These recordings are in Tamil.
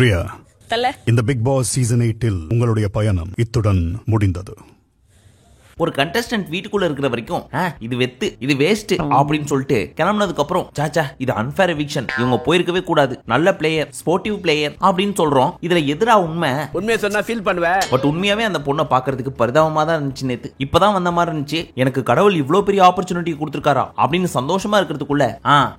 ரியா, இந்த பிக் பாஸ் சீசன் 8 உங்களுடைய பயணம் இத்துடன் முடிந்தது. ஒரு கண்டஸ்டன்ட் வீட்டுக்குள்ள இருக்கிற வரைக்கும் இது வெத்து, இது வேஸ்ட் அப்படின்னு சொல்லிட்டு கிளம்பினதுக்கு அப்புறம் சாச்சா இது அன்ஃபேர் எவிக்ஷன், இவங்க போயிருக்கவே கூடாது, நல்ல பிளேயர், ஸ்போர்ட்டிவ் பிளேயர் அப்படின்னு சொல்றோம். இதுல எதிரா உண்மையை சொன்னா ஃபீல் பண்ணுவேன். பட் உண்மையாவே அந்த பொண்ணை பாக்குறதுக்கு பரிதாபமா தான் இருந்துச்சு. நேத்து இப்பதான் வந்த மாதிரி இருந்துச்சு. எனக்கு கடவுள் இவ்வளவு பெரிய ஆப்பர்ச்சுனிட்டி கொடுத்திருக்காரா அப்படின்னு சந்தோஷமா இருக்கிறதுக்குள்ள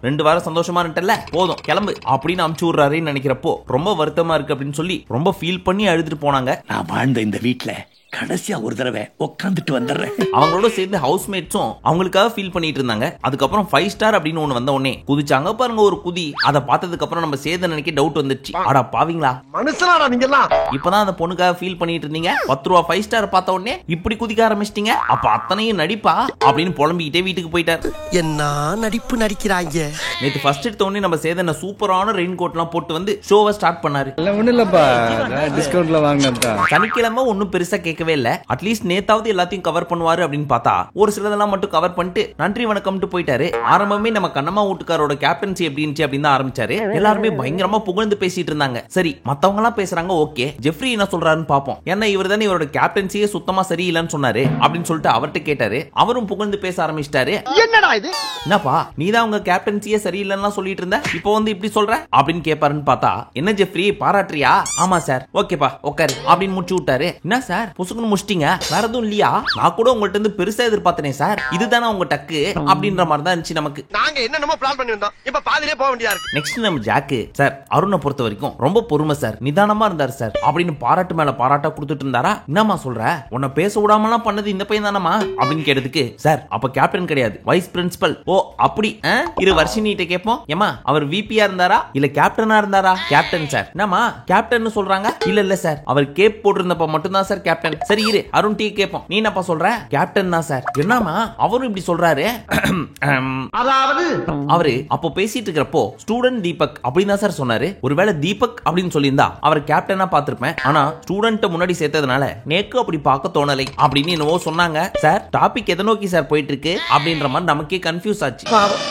2 வாரம் சந்தோஷமா இருட்டல, போதும் கிளம்பு அப்படின்னு அமுச்சு விடுறாருன்னு நினைக்கிறப்போ ரொம்ப வருத்தமா இருக்கு அப்படின்னு சொல்லி ரொம்ப ஃபீல் பண்ணி அழுதுட்டு போனாங்க. நான் வாழ்ந்த இந்த வீட்டுல கடைசியா ஒரு தடவை உட்காந்துட்டு வந்துடுறேன். அவங்களோட சேர்ந்து ஹவுஸ்மேட்ஸும் அவங்களுக்காக ஃபீல் பண்ணிட்டு இருந்தாங்க. அதுக்கப்புறம் 5 ஸ்டார் அப்படின்னு ஒண்ணு வந்த உடனே குதிச்சாங்க பாருங்க ஒரு குதி. அதை பார்த்ததுக்கு அப்புறம் நம்ம சேத நினைக்க டவுட் வந்துருச்சு. அடா பாவீங்களா மனுஷனாடா நீங்க எல்லாம், இப்பதான் அந்த பொண்ணுக்காக ஃபீல் பண்ணிட்டு இருந்தீங்க, 10 ரூபா 5 ஸ்டார் பார்த்த உடனே இப்படி குதிக்க ஆரம்பிச்சிட்டீங்க, அப்ப அத்தனையும் நடிப்பா அப்படின்னு புலம்பிக்கிட்டே வீட்டுக்கு போயிட்டார். என்ன நடிப்பு நடிக்கிறாங்க. நேத்து ஃபர்ஸ்ட் எடுத்த உடனே நம்ம சேதன சூப்பரான ரெயின் கோட் எல்லாம் போட்டு வந்து ஷோவை ஸ்டார்ட் பண்ணாரு. ஒண்ணு இல்லப்பா, டிஸ்கவுண்ட்ல வாங்கினதா. சனிக்கிழமை ஒன்னும் பெருசா கேட்கவே இல்ல. அட்லீஸ்ட் நேத்தாவது எல்லாத்தையும் கவர் பண்ணுவாரு அப்படின்னு பார்த்தா ஒரு சிலதெல்லாம் மட்டும் கவர் பண்ணிட்டு நன்றி வணக்கம்ட்டு போயிட்டாரு. ஆரம்பமே நம்ம கண்ணம்மா வீட்டுக்காரோட கேப்டன்சி எப்படி இருந்துச்சு அப்படின்னு தான் ஆரம்பிச்சாரு. எல்லாருமே பயங்கரமா புகழ்ந்து பேசிட்டு இருந்தாங்க. சரி மத்தவங்க எல்லாம் பேசுறாங்க, ஓகே ஜெஃப்ரி என்ன சொல்றாருன்னு பாப்போம். ஏன்னா இவர் தானே இவரோட கேப்டன்சியே சுத்தமா சரியில்லைன்னு சொன்னாரு அப்படின்னு சொல்லிட்டு அவர்கிட்ட கேட்டாரு. அவரும் புகழ்ந்து பேச ஆரம்பிச்சிட்டாரு. என்னடா இது, என்னப்பா நீதான் உங்க கேப்டன்சியே சரியில்லைன்னு சொல்லிட்டு இருந்த, இப்போ வந்து இப்படி சொல்ற அப்படின்னு கேட்பாருன்னு பார்த்தா என்ன ஜெஃப்ரி பாராட்டுறியா? ஆமா சார், ஓகேப்பா உட்காரு அப்படின்னு முடிச்சு விட்டாரு. என்ன சார் முடிச்சிட்டீங்க, வேற எதுவும் இல்லையா? நான் கூட உங்கள்ட்ட இருந்து பெருசா எதிர்பார்த்தனே சார், இதுதானே உங்க டக்கு அப்படின்ற மாதிரி தான் இருந்துச்சு நமக்கு. நாங்க என்னென்னமோ பிளான் பண்ணி வந்தோம், இப்ப பாதியிலே போக வேண்டியதா இருக்கு. நெக்ஸ்ட் நம்ம ஜாக்கு சார், அருணை பொறுத்த வரைக்கும் ரொம்ப பொறுமை சார், நிதானமா இருந்தார் சார் அப்படின்னு பாராட்டு மேல பாராட்டா கொடுத்துட்டு இருந்தாரா. என்னமா சொல்ற, உன்னை பேச விடாமலாம் பண்ணது இந்த பையன் தானமா அப்படின்னு கேட்டதுக்கு சார் அப்ப கேப்டன் கிடையாது, வைஸ் பிரின்சிபல். ஓ அப்படி இரு வர்ஷினிட்ட கேட்போம். ஏமா அவர் விபியா இருந்தாரா இல்ல கேப்டனா இருந்தாரா? Captain sir. என்னமா கேப்டன் சொல்றாங்க? இல்ல சார் அவர் கேப் போட்டிருந்தப்ப மட்டும் தான் சார் கேப்டன். சரி இரு அருண் டீ கேட்போம். நீ என்னப்பா சொல்ற? கேப்டன் தான் சார். என்னமா அவரும் இப்படி சொல்றாரு? அதாவது அவரு அப்போ பேசிட்டு இருக்கிறப்போ ஸ்டூடெண்ட் தீபக் அப்படின்னு தான் சார் சொன்னாரு. ஒருவேளை தீபக் அப்படின்னு சொல்லியிருந்தா அவர் கேப்டனா பார்த்திருப்பேன். ஆனா ஸ்டூடெண்ட் முன்னாடி சேர்த்ததுனால நேக்கு அப்படி பார்க்க தோணலை அப்படின்னு என்னவோ சொன்னாங்க. சார் டாபிக் எதை நோக்கி சார் போயிட்டு இருக்கு அப்படின்ற மாதிரி நமக்கே கன்ஃபியூஸ் ஆச்சு.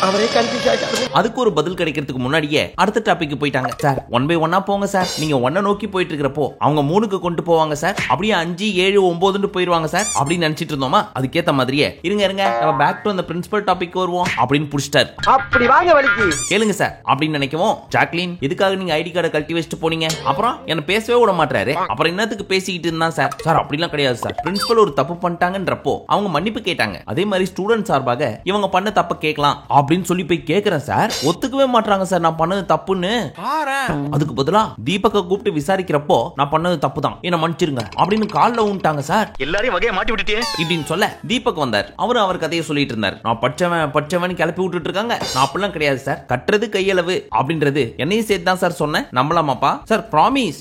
அவரே கன்ஃபியூஸ் ஆச்சு. அதுக்கு ஒரு பதில் கிடைக்கிறதுக்கு முன்னாடியே அடுத்த டாபிக் போயிட்டாங்க. சார் 1 by 1 போங்க சார், நீங்க 1 நோக்கி போயிட்டு இருக்கிறப்போ அவங்க 3க்கு கொண்டு போவாங்க சார், அப்படியே 5 7 9 போயிருவாங்க சார் அப்படின்னு நினைச்சிட்டு இருந்தோமா. அதுக்கேத்த மாதிரியே இருங்க நம்ம பேக் டு அந்த பிரின்சிபல் டாபிக் வருவோம் அப்படின்னு புடிச்சிட்டார். அப்படி வாங்க வலிக்கு கேளுங்க சார் அப்படின்னு நினைக்கவும் ஜாக்லின் எதுக்காக நீங்க ஐடி கார்டை கழட்டி வச்சுட்டு போனீங்க, அப்புறம் என்ன பேசவே விட மாட்டாரு, அப்புறம் என்னத்துக்கு பேசிக்கிட்டு இருந்தான் சார். சார் அப்படிலாம் கிடையாது சார், பிரின்சிபல் ஒரு தப்பு பண்ணிட்டாங்கன்றப்போ அவங்க மன்னிப்பு கேட்டாங்க, அதே மாதிரி ஸ்டூடெண்ட் சார்பாக இவங்க பண்ண தப்ப கேட்கலாம் அப்படின்னு சொல்லி போய் கேக்குறேன் சார். ஒத்துக்கவே மாட்டாங்க சார் நான் பண்ணது தப்புன்னு. அதுக்கு பதிலா தீபக்க கூப்பிட்டு விசாரிக்கிறப்போ நான் பண்ணது தப்பு தான், என்ன மன்னிச்சிருங்க அப்படின்னு கால்ல ஊன்ட்டாங்க சார். எல்லாரையும் வகையை மாட்டி விட்டுட்டே இப்படின்னு சொல்ல தீபக் வந்தார். அவரும் அவர் கதையை சொல்லிட்டு இருந்தார். நான் பச்சவன் கிளப்பி விட்டுட்டு இருக்காங்க, நான் அப்படிலாம் கிடையாது சார், கட்டுறது கையளவு அப்படின்றது என்னையும் சேர்த்து தான் சார் சொன்னேன், நம்பலாமாப்பா சார்? ப்ராமிஸ்.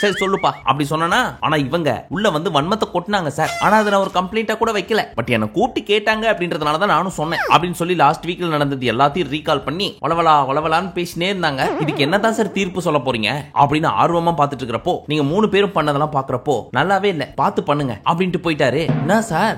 சரி சொல்லுப்பா அப்படி சொன்னா. ஆனா இவங்க உள்ள வந்து வன்மத்தை கொட்டினாங்க சார். ஆனா அதை நான் ஒரு கம்ப்ளைண்டா கூட வைக்கல, பட் என்ன கூப்பிட்டு கேட்டாங்க அப்படின்றதுனால தான் நானும் சொன்னேன் அப்படின்னு சொல்லி லாஸ்ட் வீக்ல நடந்தது எல்லாத்தையும் ரீகால் பண்ணி வளவலான்னு பேசினே இருந்தாங்க. இதுக்கு என்னதான் சார் தீர்ப்பு சொல்ல போறீங்க அப்படின்னு ஆர்வமா பாத்துட்டு இருக்கிறப்போ நீங்க 3 பேரும் பண்ணதெல்லாம் பாக்குறப்போ நல்லாவே இல்ல, பாத்து பண்ணுங்க அப்படின்ட்டு போயிட்டாரு. என்ன சார்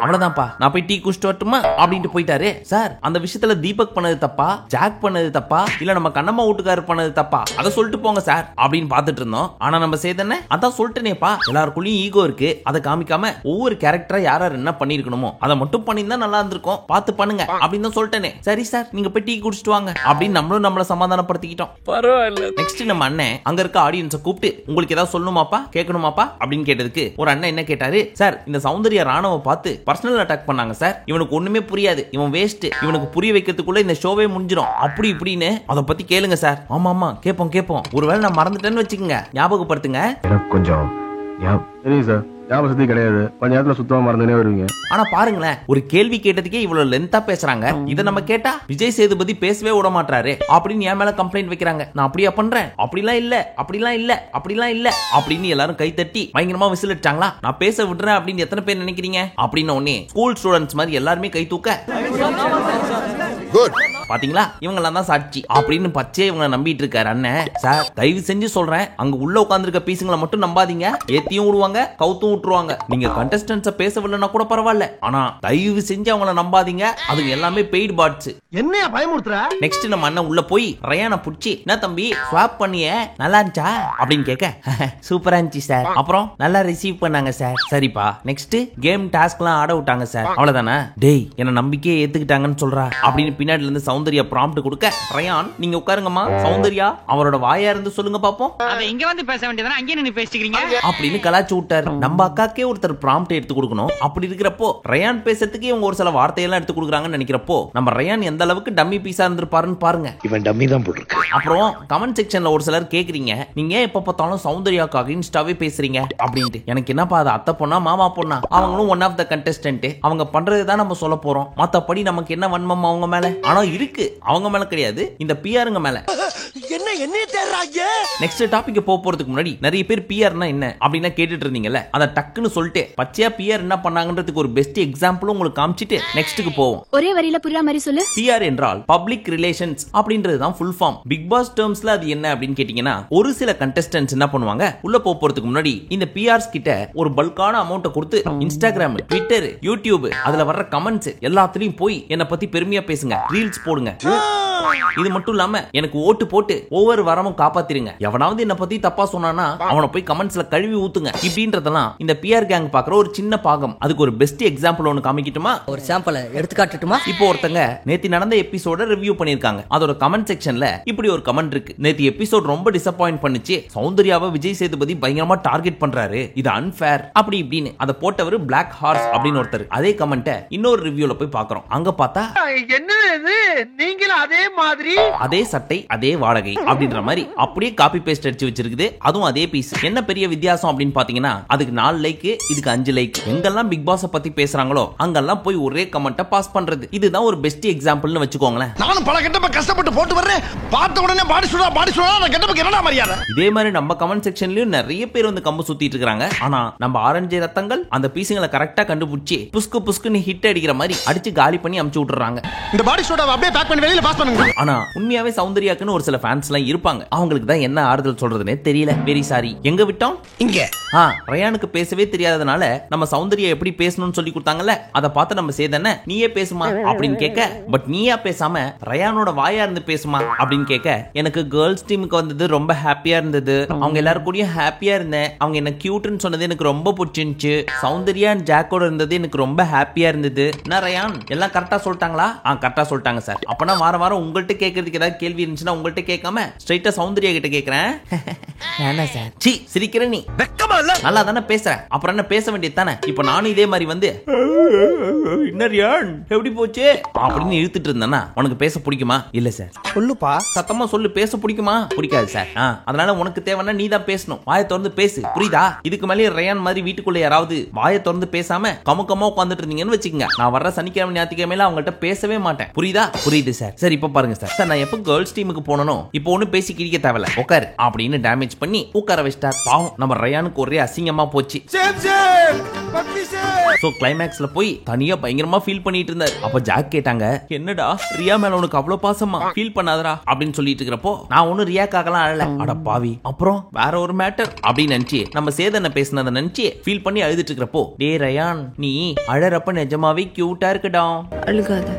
அவ்வளவுதான்ப்பா, நான் போய் டீ குடிச்சிட்டு வரட்டுமா அப்படின்ட்டு போயிட்டாரு. சார் அந்த விஷயத்துல தீபக் பண்ணது தப்பா, ஜாக் பண்ணது தப்பா, இல்ல நம்ம கண்ணம்மா வீட்டுக்காரர் பண்ணது தப்பா, அதை சொல்லிட்டு போங்க சார் அப்படின்னு பாத்துட்டு இருந்தோம். ஆனா நம்ம சேதன அதான் சொல்லிட்டேனேப்பா, எல்லாருக்குள்ளயும் ஈகோ இருக்கு, அதை காமிக்காம ஒவ்வொரு கேரக்டரா யார் என்ன பண்ணிருக்கணுமோ அதை மட்டும் பண்ணிருந்தா நல்லா இருந்திருக்கும், பாத்து பண்ணுங்க அப்படின்னு தான் சொல்லிட்டேனே. சரி சார் நீங்க போய் டீ குடிச்சிட்டு வாங்க அப்படின்னு நம்மளும் நம்மள சமாதானப்படுத்திக்கிட்டோம். பரவாயில்ல. நெக்ஸ்ட் நம்ம அண்ணன் அங்க இருக்க ஆடியன்ஸை கூப்பிட்டு உங்களுக்கு ஏதாவது சொல்லணுமாப்பா கேட்கணுமாப்பா அப்படின்னு கேட்டதுக்கு ஒரு அண்ணன் என்ன கேட்டாரு, சார் இந்த சௌந்தர்யா ராணுவ பார்த்து பர்சனல் அட்டாக் பண்ணாங்க சார், இவனுக்கு ஒண்ணுமே புரியாது, இவன் வேஸ்ட், இவனுக்கு புரிய வைக்கிறதுக்குள்ள இந்த ஷோவே முடிஞ்சிடும் அப்படி இப்படின்னு அதை பத்தி கேளுங்க சார். ஆமா கேட்போம், ஒருவேளை நான் மறந்துட்டேன்னு வச்சுக்கோங்க, ஞாபகப்படுத்துங்க. கொஞ்சம் ஞாபகசக்தி கிடையாது, கொஞ்ச நேரத்துல சுத்தமா மறந்துனே வருவீங்க. ஆனா பாருங்களேன், ஒரு கேள்வி கேட்டதுக்கே இவ்வளவு லென்த்தா பேசுறாங்க. இத நம்ம கேட்டா விஜய் சேதுபதி பேசவே விட மாட்டாரு அப்படின்னு என் மேல கம்ப்ளைண்ட் வைக்கிறாங்க. நான் அப்படியா பண்றேன், அப்படிலாம் இல்ல அப்படின்னு எல்லாரும் கை தட்டி பயங்கரமா விசில் அடிச்சாங்களா. நான் பேச விடுறேன் அப்படின்னு எத்தனை பேர் நினைக்கிறீங்க அப்படின்னு உடனே ஸ்கூல் ஸ்டூடெண்ட்ஸ் மாதிரி எல்லாருமே கை தூக்க பாத்தீங்களா இவங்க எல்லாம் தான் சாட்சி அப்படின்னு பச்சை இவங்க நம்பிட்டு இருக்காரு அண்ணன். சார் தயவு செஞ்சு சொல்றேன், அங்க உள்ள உட்கார்ந்திருக்க பீசுங்களை மட்டும் நம்பாதீங்க. ஏத்தியும் விடுவாங்க, கவுத்தும் விட்டுருவாங்க. நீங்க கண்டஸ்டன்ட்ஸ பேசவில்லைன்னா கூட பரவாயில்ல, ஆனா தயவு செஞ்சு அவங்கள நம்பாதீங்க. அதுங்க எல்லாமே பெய்டு பாட்ஸ். என்னையா பயமுறுத்துற? நெக்ஸ்ட் நம்ம அண்ணன் உள்ள போய் ரயானை புடிச்சு, என்ன தம்பி ஸ்வாப் பண்ணிய நல்லா இருந்துச்சா அப்படின்னு கேட்க, சூப்பரா இருந்துச்சு சார், அப்புறம் நல்லா ரிசீவ் பண்ணாங்க சார். சரிப்பா நெக்ஸ்ட் கேம் டாஸ்க்லாம் ஆட விட்டாங்க சார், அவ்வளவுதானே? டேய் என்ன நம்பிக்கையே ஏத்துக்கிட்டாங்கன்னு சொல்றா அப்படின்னு பின்னாடில இருந்து சௌந்தர்யா ப்ராம்ப்ட் கொடுக்க, ரயான் நீங்க உட்காருங்கம்மா, சௌந்தர்யா அவரோட வாயா இருந்து சொல்லுங்க பாப்போம். அதை இங்க வந்து பேச வேண்டியதானே, அங்கே நின்னு பேசிக்கிறீங்க அப்படின்னு கலாச்சு விட்டாரு. நம்ம அக்காக்கே ஒருத்தர் ப்ராம்ப்ட் எடுத்து கொடுக்கணும். அப்படி இருக்கிறப்போ ரயான் பேசுறதுக்கு இவங்க ஒரு சில வார்த்தையெல்லாம் எடுத்து கொடுக்குறாங்கன்னு நினைக்கிறப்போ நம்ம ரயான் எந்த அளவுக்கு டம்மி பீஸா இருந்திருப்பாருன்னு பாருங்க. இவன் டம்மி தான் போட்டுருக்கு. அப்புறம் கமெண்ட் செக்ஷன்ல ஒரு சிலர் கேக்குறீங்க, நீங்க எப்ப பார்த்தாலும் சௌந்தர்யாக்காக இன்ஸ்டாவே பேசுறீங்க அப்படின்ட்டு. எனக்கு என்னப்பா அது அத்தை பொண்ணா மாமா பொண்ணா? அவங்களும் ஒன் ஆஃப் த கண்டஸ்டன்ட். அவங்க பண்றதுதான் நம்ம சொல்ல போறோம். மத்தபடி நமக்கு என்ன வன்மம் அவங்க மேல? ஆனா இருக்கு, அவங்க மேல கிடையாது, இந்த பிஆருங்க மேல. என்ன தேடுறாங்க? நெக்ஸ்ட் டாபிக் போறதுக்கு முன்னாடி நிறைய பேர் பிஆர்னா என்ன அப்படின்னா கேட்டுட்டு இருந்தீங்கல்ல, அத டக்குன்னு சொல்லிட்டு பச்சையா பிஆர் என்ன பண்ணாங்கன்றதுக்கு ஒரு பெஸ்ட் எக்ஸாம்பிளும் உங்களுக்கு காமிச்சிட்டு நெக்ஸ்ட்டுக்கு போவோம். ஒரே வரியில புரியுற மாதிரி சொல்லு. பிஆர் என்றால் பப்ளிக் ரிலேஷன்ஸ் அப்படின்றது தான் ஃபுல் ஃபார்ம். பிக் பாஸ் டேர்ம்ஸ்ல அது என்ன அப்படின்னு கேட்டீங்கன்னா, ஒரு சில கண்டஸ்டன்ட்ஸ் என்ன பண்ணுவாங்க, உள்ள போறதுக்கு முன்னாடி இந்த பிஆர்ஸ் கிட்ட ஒரு பல்கான அமௌண்ட்டை கொடுத்து இன்ஸ்டாகிராம், ட்விட்டர், யூடியூப் அதுல வர்ற கமெண்ட்ஸ் எல்லாத்துலயும் போய் என்ன பத்தி பெருமையா பேசுங்க, ரீல்ஸ் போடுங்க. இது மட்டும் இல்லாம எனக்கு ஓட்டு போட்டு ஒவ்வொரு வரமும் காப்பாத்திருங்க. எவனாவது என்ன பத்தி தப்பா சொன்னானா அவனை போய் கமெண்ட்ஸ்ல கழுவி ஊத்துங்க. இப்படின்றதெல்லாம் இந்த பிஆர் கேங் பாக்குற ஒரு சின்ன பாகம். அதுக்கு ஒரு பெஸ்ட் எக்ஸாம்பிள் ஒன்னு காமிக்கட்டுமா? ஒரு சாம்பிள் எடுத்து காட்டட்டுமா? இப்போ ஒருத்தங்க நேத்தி நடந்த எபிசோட ரிவ்யூ பண்ணிருக்காங்க. அதோட கமெண்ட் செக்ஷன்ல இப்படி ஒரு கமெண்ட் இருக்கு. நேத்தி எபிசோட் ரொம்ப டிசப்பாயிண்ட் பண்ணுச்சு, சௌந்தர்யாவை விஜய் சேதுபதி பயங்கரமா டார்கெட் பண்றாரு, இது அன்ஃபேர் அப்படி இப்படின்னு. அதை போட்டவர் பிளாக் ஹார்ஸ் அப்படின்னு ஒருத்தர். அதே கமெண்ட்டை இன்னொரு ரிவ்யூல போய் பாக்குறோம். அங்க பார்த்தா என்ன இது, நீங்களும் அதே மாதிரி அதே சட்டை அதே வாடகை அப்படின்ற மாதிரி அப்படியே காப்பி பேஸ்ட் அடிச்சு வச்சிருக்குது. அதுவும் அதே பீஸ். என்ன பெரிய வித்தியாசம் அப்படின்னு பாத்தீங்கன்னா, அதுக்கு 4 லைக், இதுக்கு 5 லைக். எங்கெல்லாம் பிக் பாஸ் பத்தி பேசுறாங்களோ அங்கெல்லாம் போய் ஒரே கமெண்ட்டை பாஸ் பண்றது. இதுதான் ஒரு பெஸ்ட் எக்ஸாம்பிள்னு வச்சுக்கோங்களேன். நானும் பல கெட்டப்ப கஷ்டப்பட்டு போட்டு வர்றேன், பார்த்த உடனே பாடி சுடா நான் கெட்டப்புக்கு என்னடா மரியாதை? இதே மாதிரி நம்ம கமெண்ட் செக்ஷன்லயும் நிறைய பேர் வந்து கம்பு சுத்திட்டு இருக்காங்க. ஆனா நம்ம ஆரஞ்சு ரத்தங்கள் அந்த பீஸுங்களை கரெக்டா கண்டுபிடிச்சு புஸ்கு புஸ்குன்னு ஹிட் அடிக்கிற மாதிரி அடிச்சு காலி பண்ணி அமுச்சு விட்டுறாங்க. இந்த பாடி சோடாவை அப்படியே பேக் பண்ணி வெளியில பாஸ் பண்ணுங்க. ஆனா உண்மையாவே சௌந்தர்யாக்குன்னு ஒரு சில ஃபேன்ஸ் எல்லாம் இருப்பாங்க. அவங்களுக்கு தான் என்ன ஆறுதல் சொல்றதுன்னே தெரியல. Very sorry. எங்க விட்டோம்? இங்க. ரயானுக்கு பேசவே தெரியாததுனால நம்ம சௌந்தர்யா எப்படி பேசணும்னு சொல்லி கொடுத்தாங்கல்ல, அதை பார்த்து நம்ம சேதன நீயே பேசுமா அப்படின்னு கேட்க, பட் நீயா பேசாம ரயானோட வாயா இருந்து பேசுமா அப்படின்னு கேட்க, எனக்கு கேர்ள்ஸ் டீமுக்கு வந்தது ரொம்ப ஹாப்பியா இருந்தது. அவங்க எல்லாரும் கூடயும் ஹாப்பியா இருந்தேன். அவங்க என்ன கியூட்னு சொன்னது எனக்கு ரொம்ப பிடிச்சிருந்துச்சு. சௌந்தர்யா அண்ட் ஜாக்கோட இருந்தது எனக்கு ரொம்ப ஹாப்பியா இருந்தது. நான் ரயான் எல்லாம் கரெக்டா சொல்லிட்டாங்களா? கரெக்டா சொல்லிட்டாங்க சார். அப்பனா வாரம் வாரம் உங்கள்கிட்ட கேட்கறதுக்கு ஏதாவது கேள்வி இருந்துச்சுன்னா உங்கள்கிட்ட கேட்காம ஸ்ட்ரைட்டா சௌந்தர்யா கிட்ட கேட்கிறேன். சார் சி சிரிக்கிற நீ வெக்கமா இல்ல? நல்லா தானே பேசுற, அப்புறம் என்ன பேச வேண்டியது தானே? இப்ப நானும் இதே மாதிரி வந்து எப்படி போச்சு அப்படின்னு இழுத்துட்டு இருந்தேன்னா உனக்கு பேச பிடிக்குமா? இல்ல சார். சொல்லுப்பா, சத்தமா சொல்லு. பேச பிடிக்குமா? பிடிக்காது சார். அதனால உனக்கு தேவைன்னா நீ தான் பேசணும். வாயை திறந்து பேசு, புரியுதா? இதுக்கு மேலே ரயான் மாதிரி வீட்டுக்குள்ள யாராவது வாயை திறந்து பேசாம கமுக்கமா உட்காந்துட்டு இருந்தீங்கன்னு வச்சுக்கோங்க, நான் வர்ற சனிக்கிழமை ஞாயிற்றுக்கிழமையில அவங்கள்ட்ட பேசவே மாட்டேன். புரியுதா? புரியுது சார். சரி இப்ப பாருங்க சார். சார் நான் எப்ப கேர்ள்ஸ் டீமுக்கு போனனும் இப்போ ஒண்ணு பேசி கிழிக்க தேவையில்ல, உட்காரு அப்படின்னு டேமேஜ் பண்ணி உட்கார வச்சிட்டார். பாவம் நம்ம ரயானுக்கு ஒரே அசிங்கமா போச்சு. சோ கிளைமேக்ஸ்ல போய் தனியா பயங்கரமா ஃபீல் பண்ணிட்டு இருந்தார். அப்ப ஜாக் கேட்டாங்க, என்னடா ரியா மேல உனக்கு அவ்வளவு பாசமா? ஃபீல் பண்ணாதடா அப்படின்னு சொல்லிட்டு இருக்கிறப்போ, நான் ஒண்ணு ரியாக்காகலாம் அழல, அட பாவி, அப்புறம் வேற ஒரு மேட்டர் அப்படின்னு நினைச்சு நம்ம சேதனை பேசினதை நினைச்சு ஃபீல் பண்ணி அழுதுட்டு இருக்கிறப்போ, டே ரயான் நீ அழறப்ப நிஜமாவே கியூட்டா இருக்குடா, அழுகாத,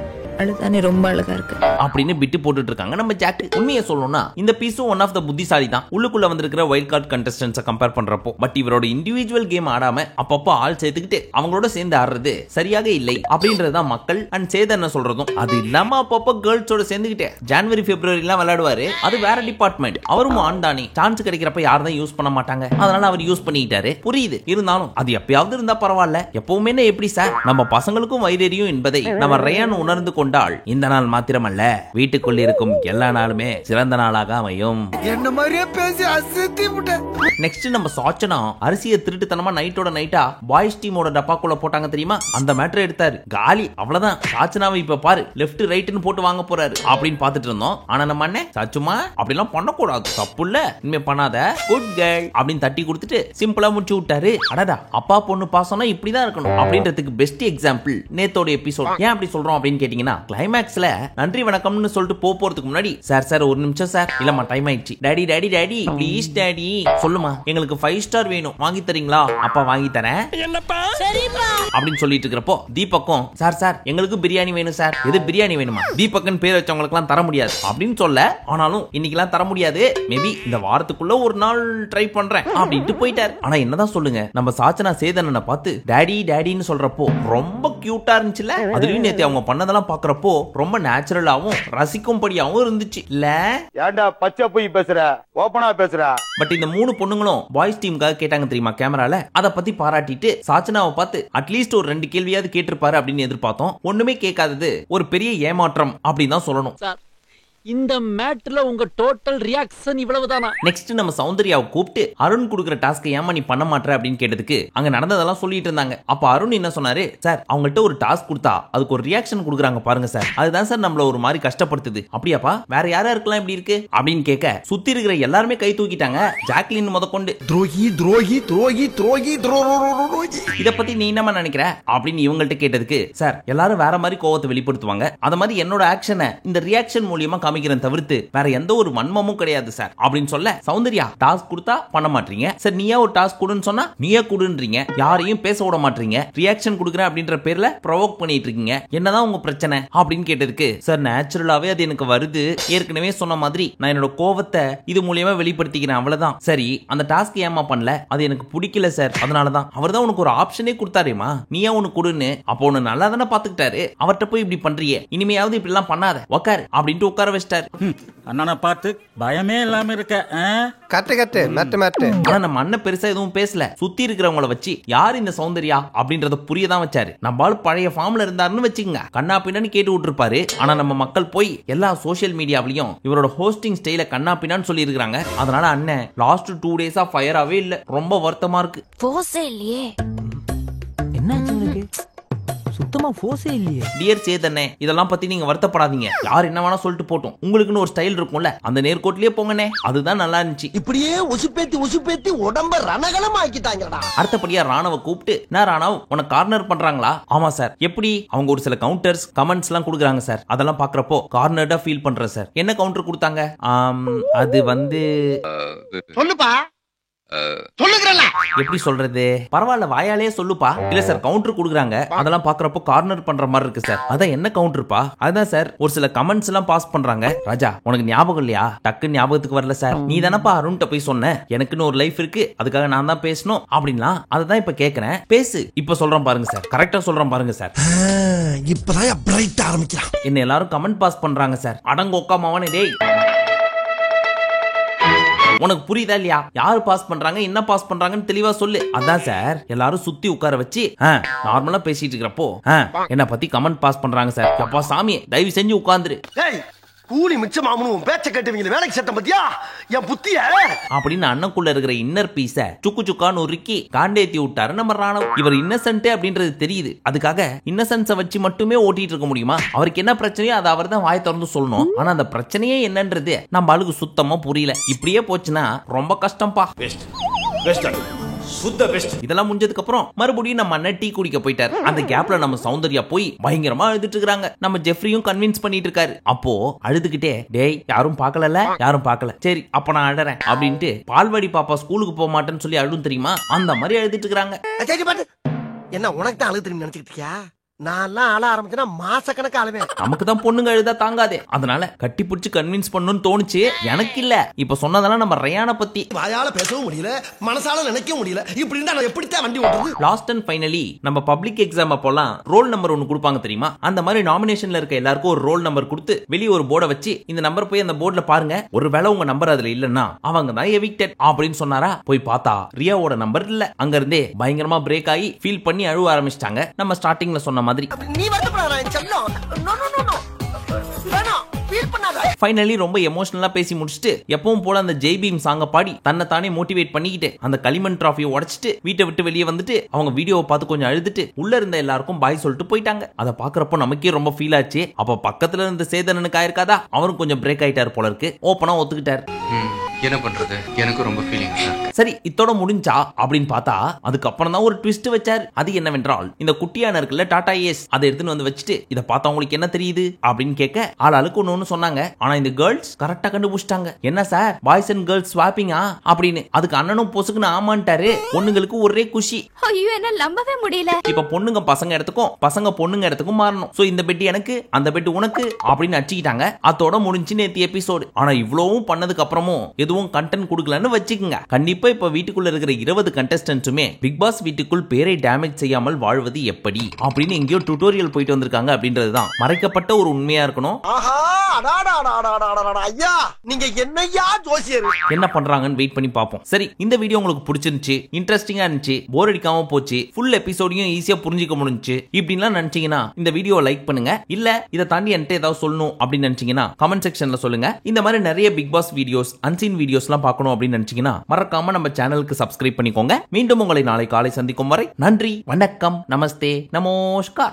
அழுதானே ரொம்ப அழகா இருக்கு அப்படின்னு பிட்டு போட்டுட்டு இருக்காங்க நம்ம ஜாக். உண்மையை சொல்லணும்னா இந்த பீஸும் ஒன் ஆஃப் த புத்திசாலி தான் உள்ளுக்குள்ள வந்திருக்கிற வைல்ட் கார்டு கண்டஸ்டன்ட்ஸை கம்பேர் பண்றப்போ. பட் இவரோட இண்டிவிஜுவல் கேம் ஆடாம அப்பப்போ ஆள் சேர்த்துக்கிட்டு அவங்களோட சேர்ந்து ஆடுறது சரியாக இல்லை அப்படின்றதுதான் மக்கள் அண்ட் சேத என்ன சொல்றதும். அது இல்லாம அப்பப்போ கேர்ள்ஸோட சேர்ந்துக்கிட்டு ஜனவரி பிப்ரவரி எல்லாம் விளையாடுவாரு. அது வேற டிபார்ட்மெண்ட். அவரும் ஆண் தானே, சான்ஸ் கிடைக்கிறப்ப யாரும் தான் யூஸ் பண்ண மாட்டாங்க. அதனால அவர் யூஸ் பண்ணிட்டாரு. புரியுது. இருந்தாலும் அது எப்பயாவது இருந்தா பரவாயில்ல. எப்பவுமே எப்படி சார் நம்ம பசங்களுக்கும் வைரேரியும் என்பதை நம்ம ரயான் உணர்ந்து கொண்டால் இந்த நாள் மாத்திரமல்ல, வீட்டுக்குள் இருக்கும் எல்லா நாளுமே சிறந்த நாளாக அமையும். என்ன மாதிரியே பேசி அசத்தி விட்ட. நெக்ஸ்ட் நம்ம சாச்சனா அரிசியை திருட்டுத்தனமா நைட்டோட நைட்டா பாய்ஸ் டீமோட டப்பாக்குள்ள போட்டாங்க தெரியுமா? அந்த மேட்டர் எடுத்தாரு. காலி. அவ்வளவுதான். சாச்சனாவை இப்ப பாரு லெஃப்ட் ரைட்னு போட்டு வாங்க போறாரு அப்படின்னு பாத்துட்டு இருந்தோம். ஆனா நம்ம அண்ணே சாச்சுமா அப்படிலாம் பண்ணக்கூடாது, தப்பு இல்ல, இனிமே பண்ணாத, குட் கேர்ள் அப்படின்னு தட்டி கொடுத்துட்டு சிம்பிளா முடிச்சு விட்டாரு. அடடா, அப்பா பொண்ணு பாசம்னா இப்படிதான் இருக்கணும் அப்படின்றதுக்கு பெஸ்ட் எக்ஸாம்பிள் நேத்தோட எபிசோட். ஏன் அப்படி சொல்றோம் அப்படின்னு கேட்டீங்கன்னா, ஏன்னா கிளைமேக்ஸ்ல நன்றி வணக்கம்னு சொல்லிட்டு போறதுக்கு முன்னாடி சார் ஒரு நிமிஷம் சார், இல்லம்மா டைம் ஆயிடுச்சு, டாடி ப்ளீஸ் டாடி சொல்லுமா எங்களுக்கு 5 ஸ்டார் வேணும், வாங்கி தரீங்களா? அப்பா வாங்கி தரேன் அப்படின்னு சொல்லிட்டு இருக்கிறப்போ தீபக்கும் சார் எங்களுக்கு பிரியாணி வேணும் சார். எது பிரியாணி வேணுமா? தீபக்கன் பேர் வச்சவங்களுக்கு எல்லாம் தர முடியாது அப்படின்னு சொல்ல, ஆனாலும் இன்னைக்கு எல்லாம் தர முடியாது, மேபி இந்த வாரத்துக்குள்ள ஒரு நாள் ட்ரை பண்றேன் அப்படின்ட்டு போயிட்டார். ஆனா என்னதான் சொல்லுங்க, நம்ம சாச்சனா சேதனனை பார்த்து டாடின்னு சொல்றப்போ ரொம்ப கியூட்டா இருந்துச்சுல. அதுலயும் நேத்து அவங்க பண்ணதெல்லாம் பாக்குறப்போ ரொம்ப நேச்சுரலாவும் ரசிக்கும்படியாவும் இருந்துச்சு இல்ல? ஏண்டா பச்சை போய் பேசுற, ஓபனா பேசுற. பட் இந்த 3 பொண்ணுங்களும் பாய்ஸ் டீமுக்காக கேட்டாங்க தெரியுமா கேமரால, அத பத்தி பாராட்டிட்டு சாச்சனாவை பார்த்து அட்லீஸ்ட் ஒரு 2 கேள்வியாவது கேட்டிருப்பாரு அப்படின்னு எதிர்பார்த்தோம். ஒண்ணுமே கேட்காதது ஒரு பெரிய ஏமாற்றம் அப்படின்னு தான் சொல்லணும். இந்த மேட்ல உங்க டோட்டல் ரியாக்ஷன் இவ்வளவுதானா? நெக்ஸ்ட் நம்ம சௌந்தர்யாவை கூப்பிட்டு அருண் குடுக்குற டாஸ்க் ஏமா நீ பண்ண மாட்டற அப்படின்னு கேட்டதுக்கு அங்க நடந்ததெல்லாம் சொல்லிட்டு இருந்தாங்க. அப்ப அருண் என்ன சொன்னாரு, சார் அவங்கள்ட்ட ஒரு டாஸ்க் கொடுத்தா அதுக்கு ஒரு ரியாக்ஷன் கொடுக்குறாங்க பாருங்க சார், அதுதான் சார் நம்மள ஒரு மாதிரி கஷ்டப்படுத்துது. அப்படியாப்பா வேற யாரா இருக்கலாம் இப்படி இருக்கு அப்படின்னு கேட்க சுத்தி இருக்கிற எல்லாருமே கை தூக்கிட்டாங்க, ஜாக்லின் முதற்கொண்டு. துரோகி துரோகி துரோகி துரோகி துரோகி. இத பத்தி நீ என்னமா நினைக்கிற அப்படின்னு இவங்கள்ட்ட கேட்டதுக்கு, சார் எல்லாரும் வேற மாதிரி கோவத்தை வெளிப்படுத்துவாங்க, அத மாதிரி என்னோட ஆக்ஷனை இந்த ரியாக்ஷன் மூலியமா காமிக்கிறேன் தவிர்த்து வேற எந்த ஒரு வன்மமும் கிடையாது சார் அப்படின்னு சொல்ல, சௌந்தர்யா டாஸ்க் கொடுத்தா பண்ண மாட்டீங்க சார், நீயே ஒரு டாஸ்க் கொடுன்னு சொன்னா நீயே கொடுன்றீங்க, யாரையும் பேச விட மாட்டீங்க, ரியாக்ஷன் கொடுக்குறேன் அப்படின்ற பேர்ல ப்ரொவோக் பண்ணிட்டு இருக்கீங்க, என்னதான் உங்க பிரச்சனை அப்படின்னு கேட்டதுக்கு, சார் நேச்சுரலாவே அது எனக்கு வருது, ஏற்கனவே சொன்ன மாதிரி நான் என்னோட கோவத்தை இது மூலியமா வெளிப்படுத்திக்கிறேன் அவ்வளவுதான். சரி அந்த டாஸ்க் ஏமா பண்ணல, அது எனக்கு பிடிக்கல சார், அதனாலதான். அவர் தான் உனக்கு ஒரு ஆப்ஷனே கொடுத்தாரேமா, நீயே உனக்கு கொடுன்னு. அப்போ உன்னை நல்லா தானே பாத்துக்கிட்டாரு, அவர்கிட்ட போய் இப்படி பண்றியே, இனிமையாவது இப்படி எல்லாம் பண்ணாத, உட்காரு அப்படின்ட்டு உட்கார வச்சிட்டாரு. அண்ணனை பார்த்து பயமே இல்லாம இருக்க. கட்டு மேட்டு. ஆனா நம்ம அண்ணன் பெருசா எதுவும் பேசல, சுத்தி இருக்கிறவங்கள வச்சு யார் இந்த சௌந்தர்யா அப்படின்றத புரியதான் வச்சாரு. நம்மால் பழைய ஃபார்ம்ல இருந்தாருன்னு வச்சுக்கோங்க, கண்ணா பின்னான்னு கேட்டு விட்டுருப்பாரு. ஆனா நம்ம மக்கள் போய் எல்லா சோசியல் மீடியாவிலையும் இவரோட ஹோஸ்டிங் ஸ்டைல கண்ணா பின்னான்னு சொல்லி இருக்காங்க. அதனால அண்ணன் லாஸ்ட் 2 டேஸா ஃபயராவே இல்ல, ரொம்ப வருத்தமா இருக்கு. என்ன சுத்தமா போசே இல்லையே. டியர் சேதனே, இதெல்லாம் பத்தி நீங்க வருத்தப்படாதீங்க, யார் என்ன வேணா சொல்லிட்டு போட்டோம், உங்களுக்குன்னு ஒரு ஸ்டைல் இருக்கும்ல, அந்த நேர்கோட்டிலேயே போங்கனே, அதுதான் நல்லா இருந்துச்சு. இப்படியே உசுப்பேத்தி உடம்ப ரணகலம் ஆக்கிட்டாங்கடா. அடுத்தபடியா ராணவ கூப்பிட்டு, நான் ராணவ் உன கார்னர் பண்றாங்களா? ஆமா சார். எப்படி? அவங்க ஒரு சில கவுண்டர்ஸ் கமெண்ட்ஸ் எல்லாம் கொடுக்குறாங்க சார், அதெல்லாம் பாக்குறப்போ கார்னர்டா ஃபீல் பண்றேன் சார். என்ன கவுண்டர் கொடுத்தாங்க? அது வந்து சொல்லுப்பா சொல்லுங்கறல. எப்படி சொல்றது? பரவாயில்ல வாயாலே சொல்லுப்பா. இல்ல சார் கவுண்டர் குடுக்குறாங்க, அதெல்லாம் பாக்குறப்போ கார்னர் பண்ற மாதிரி இருக்கு சார். அதான் என்ன கவுண்டர்ப்பா? அதான் சார் ஒரு சில கமெண்ட்ஸ் எல்லாம் பாஸ் பண்றாங்க. ராஜா உனக்கு ஞாபகம் இல்லையா? டக்குன்னு ஞாபகத்துக்கு வரல சார். நீ தானப்பா அருண்கிட்ட போய் சொன்ன எனக்குன்னு ஒரு லைஃப் இருக்கு, அதுக்காக நான் தான் பேசணும் அப்படின்லாம். அதுதான் இப்ப கேக்குறேன், பேசு. இப்ப சொல்றேன் பாருங்க சார், கரெக்டா சொல்றேன் பாருங்க சார். இப்பதான் பிரைட் ஆரம்பிக்கிறான். என்ன எல்லாரும் கமெண்ட் பாஸ் பண்றாங்க சார். அடங்கோக்கா மவனே டேய், உனக்கு புரியுதா இல்லையா? யாரு பாஸ் பண்றாங்க, என்ன பாஸ் பண்றாங்கன்னு தெளிவா சொல்லு. அதான் சார் எல்லாரும் சுத்தி உட்கார வச்சு நார்மலா பேசிட்டு இருக்கிறப்போ என்ன பத்தி கமெண்ட் பாஸ் பண்றாங்க சார். அப்பா சாமி தயவு செஞ்சு உட்கார்ந்துரு. கூலி மிச்சமாமனும் பேச்ச கேட்டுவீங்க, வேலைக்கு சட்டம் பத்தியா என் புத்திய அப்படின்னு அண்ணனுக்குள்ள இருக்கிற இன்னர் பீஸ சுக்கு சுக்கான்னு உருக்கி காண்டேத்தி விட்டாரு நம்ம ராணவ். இவர் இன்னசென்ட் அப்படின்றது தெரியுது, அதுக்காக இன்னசென்ஸ வச்சு மட்டுமே ஓட்டிட்டு இருக்க முடியுமா? அவருக்கு என்ன பிரச்சனையோ அதை அவர் தான் வாய் திறந்து சொல்லணும். ஆனா அந்த பிரச்சனையே என்னன்றது நம்ம ஆளுக்கு சுத்தமா புரியல. இப்படியே போச்சுன்னா ரொம்ப கஷ்டம்பா. இதெல்லாம் முடிஞ்சதுக்கு அப்புறம் மறுபடியும் நம்ம அண்ணன் டீ குடிக்க போயிட்டாரு. அந்த கேப்ல நம்ம சௌந்தர்யா போய் பயங்கரமா அழுதுட்டு இருக்காங்க. நம்ம ஜெஃப்ரியும் கன்வின்ஸ் பண்ணிட்டு இருக்காரு. அப்போ அழுதுகிட்டே, டேய் யாரும் பார்க்கல, சரி அப்ப நான் அழறேன் அப்படின்ட்டு பால்வாடி பாப்பா ஸ்கூலுக்கு போக மாட்டேன்னு சொல்லி அழுதும் தெரியுமா, அந்த மாதிரி அழுதுட்டு இருக்காங்க. என்ன உனக்கு தான் அழுது தெரியும் நினைச்சிட்டு இருக்கியா? நான் அழ ஆரம்பிச்சேன்னா மாசக்கணக்கு அழுவேன். நமக்கு தான் பொண்ணுங்க அழுதா தாங்காதே, அதனால கட்டி பிடிச்சு கன்வின்ஸ் பண்ணணும்னு தோணுச்சு. எனக்கு இல்ல, இப்ப சொன்னதெல்லாம் நம்ம ரயானை பத்தி. வாயால பேசவும் முடியல, மனசால நினைக்கவும் முடியல. இப்படி இருந்தா நான் எப்படித்தான் வண்டி ஓட்டுறது? லாஸ்ட் அண்ட் ஃபைனலி நம்ம பப்ளிக் எக்ஸாம் அப்போலாம் ரோல் நம்பர் ஒன்னு கொடுப்பாங்க தெரியுமா? அந்த மாதிரி நாமினேஷன்ல இருக்க எல்லாருக்கும் ஒரு ரோல் நம்பர் கொடுத்து வெளியே ஒரு போர்டை வச்சு, இந்த நம்பர் போய் அந்த போர்டுல பாருங்க, ஒருவேளை உங்க நம்பர் அதுல இல்லன்னா அவங்க தான் எவிக்டட் அப்படின்னு சொன்னாரா. போய் பார்த்தா ரியாவோட நம்பர் இல்ல. அங்க இருந்தே பயங்கரமா பிரேக் ஆகி ஃபீல் பண்ணி அழுவ ஆரம்பிச்சிட்டாங்க. நம்ம ஸ்டார்டிங்ல சொன்ன மாதிரி. நீ வருத்தப்படாத செல்லம். நோ நோ நோ வேணாம், ஃபீல் பண்ணாத. ஃபைனலி ரொம்ப எமோஷனலா பேசி முடிச்சிட்டு எப்பவும் போல அந்த ஜெய் பீம் சாங்க பாடி தன்னை தானே மோட்டிவேட் பண்ணிக்கிட்டு அந்த களிமண் டிராஃபியை உடைச்சிட்டு வீட்டை விட்டு வெளியே வந்துட்டு அவங்க வீடியோவை பார்த்து கொஞ்சம் அழுதுட்டு உள்ள இருந்த எல்லாருக்கும் பாய் சொல்லிட்டு போயிட்டாங்க. அதை பாக்குறப்போ நமக்கே ரொம்ப ஃபீல் ஆச்சு. அப்ப பக்கத்துல இருந்த சேதனனுக்கு ஆயிருக்காதா, அவரும் கொஞ்சம் பிரேக் ஆயிட்டாரு போல இருக்கு. ஓப்பனா ஒத்துக்கிட்டாரு. என்ன பண்றது, எனக்கு ரொம்ப ஃபீலிங் சார். சரி, இத்தோட முடிஞ்சா அப்படின்னு பார்த்தா அதுக்கப்புறம் தான் ஒரு ட்விஸ்ட் வச்சார். அது என்னவென்றால், இந்த குட்டியான இருக்குல்ல டாடா ஏஸ், அதை எடுத்துன்னு வந்து வச்சுட்டு இதை பார்த்தா உங்களுக்கு என்ன தெரியுது அப்படின்னு கேட்க ஆளாளுக்கு ஒன்னு சொன்னாங்க. ஆனா இந்த கேர்ள்ஸ் கரெக்டா கண்டுபிடிச்சிட்டாங்க. என்ன சார், பாய்ஸ் அண்ட் கேர்ள்ஸ் ஸ்வாப்பிங்கா அப்படின்னு. அதுக்கு அண்ணனும் பொசுக்குன்னு ஆமான்ட்டாரு. பொண்ணுங்களுக்கு ஒரே குஷி. ஐயோ, என்ன நம்பவே முடியல. இப்ப பொண்ணுங்க பசங்க இடத்துக்கும் பசங்க பொண்ணுங்க இடத்துக்கும் மாறணும். சோ இந்த பெட் எனக்கு, அந்த பெட் உனக்கு அப்படின்னு அடிச்சுக்கிட்டாங்க. அதோட முடிஞ்சு நேத்து எபிசோடு. ஆனா இவ்வளவும் பண்ணதுக்கு அப்புறமும் எதுவும் கண்டென்ட் கொடுக்கலன்னு வச்சுக்கோங்க. கண்டிப்பா இப்ப வீட்டுக்குள்ள இருக்கிற 20 கண்டெஸ்டன்ட்ஸுமே பிக் பாஸ் வீட்டுக்குள் பேரை டேமேஜ் செய்யாமல் வாழ்வது எப்படி அப்படின்னு எங்கேயோ டுட்டோரியல் போயிட்டு வந்திருக்காங்க அப்படின்றதுதான் மறைக்கப்பட்ட ஒரு உண்மையா இருக்கணும். நீங்க என்னையா ஜோசியர் என்ன பண்றாங்கன்னு வெயிட் பண்ணி பார்ப்போம். சரி, இந்த வீடியோ உங்களுக்கு பிடிச்சிருந்துச்சு, இன்ட்ரெஸ்டிங்கா இருந்துச்சு, போர் அடிக்காம போச்சு, ஃபுல் எபிசோடையும் ஈஸியா புரிஞ்சிக்க முடிஞ்சுச்சு இப்படின்லாம் நினைச்சீங்கன்னா இந்த வீடியோவை லைக் பண்ணுங்க. இல்ல இதை தாண்டி என்கிட்ட ஏதாவது சொல்லணும் அப்படின்னு நினைச்சீங்கன்னா கமெண்ட் செக்ஷன்ல சொல்லுங்க. இந்த மாதிரி நிறைய Bigg Boss videos, unseen videos எல்லாம் பார்க்கணும் அப்படின்னு நினைச்சீங்கன்னா மறக்காம நம்ம சேனலுக்கு சப்ஸ்கிரைப் பண்ணிக்கோங்க. மீண்டும் உங்களை நாளை காலை சந்திக்கும் வரை நன்றி, வணக்கம், நமஸ்தே, நமஸ்கார்.